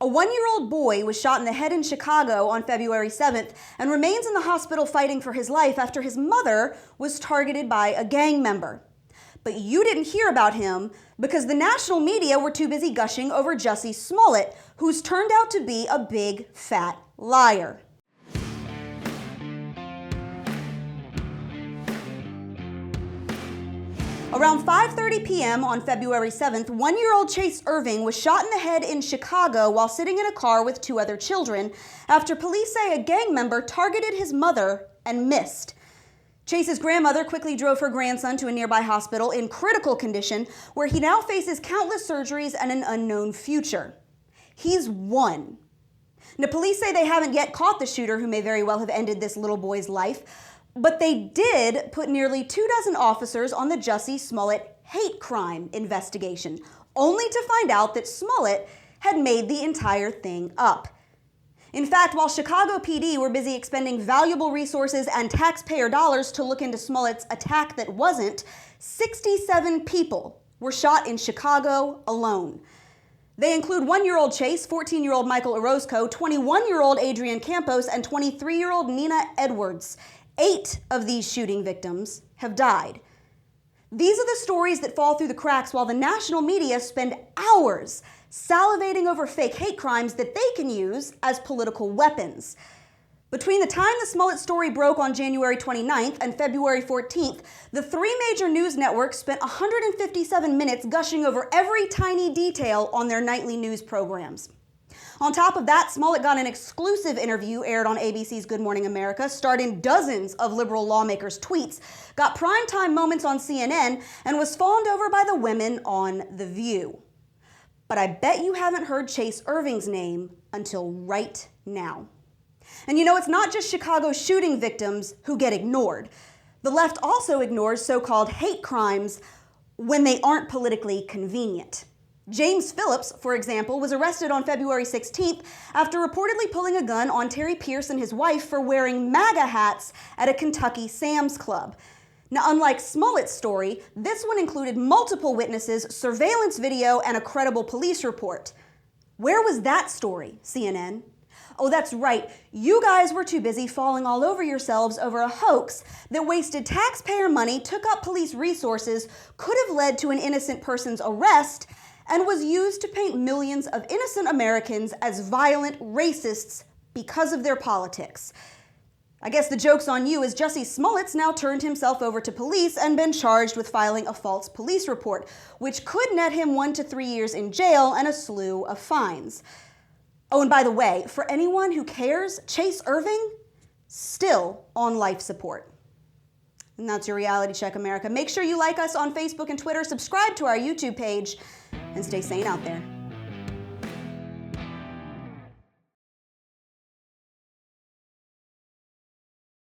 A 1-year-old boy was shot in the head in Chicago on February 7th and remains in the hospital fighting for his life after his mother was targeted by a gang member. But you didn't hear about him because the national media were too busy gushing over Jussie Smollett, who's turned out to be a big, fat liar. Around 5:30 p.m. on February 7th, 1-year-old Chase Irving was shot in the head in Chicago while sitting in a car with 2 other children after police say a gang member targeted his mother and missed. Chase's grandmother quickly drove her grandson to a nearby hospital in critical condition, where he now faces countless surgeries and an unknown future. He's 1. Now, police say they haven't yet caught the shooter who may very well have ended this little boy's life, but they did put nearly 24 officers on the Jussie Smollett hate crime investigation, only to find out that Smollett had made the entire thing up. In fact, while Chicago PD were busy expending valuable resources and taxpayer dollars to look into Smollett's attack that wasn't, 67 people were shot in Chicago alone. They include 1-year-old Chase, 14-year-old Michael Orozco, 21-year-old Adrian Campos, and 23-year-old Nina Edwards. 8 of these shooting victims have died. These are the stories that fall through the cracks while the national media spend hours salivating over fake hate crimes that they can use as political weapons. Between the time the Smollett story broke on January 29th and February 14th, the 3 major news networks spent 157 minutes gushing over every tiny detail on their nightly news programs. On top of that, Smollett got an exclusive interview aired on ABC's Good Morning America, starred in dozens of liberal lawmakers' tweets, got primetime moments on CNN, and was fawned over by the women on The View. But I bet you haven't heard Chase Irving's name until right now. And you know, it's not just Chicago shooting victims who get ignored. The left also ignores so-called hate crimes when they aren't politically convenient. James Phillips, for example, was arrested on February 16th after reportedly pulling a gun on Terry Pierce and his wife for wearing MAGA hats at a Kentucky Sam's Club. Now, unlike Smollett's story, this one included multiple witnesses, surveillance video, and a credible police report. Where was that story, CNN? Oh, that's right. You guys were too busy falling all over yourselves over a hoax that wasted taxpayer money, took up police resources, could have led to an innocent person's arrest, and was used to paint millions of innocent Americans as violent racists because of their politics. I guess the joke's on you as Jussie Smollett's now turned himself over to police and been charged with filing a false police report, which could net him 1 to 3 years in jail and a slew of fines. Oh, and by the way, for anyone who cares, Chase Irving, still on life support. And that's your Reality Check, America. Make sure you like us on Facebook and Twitter, subscribe to our YouTube page, and stay sane out there.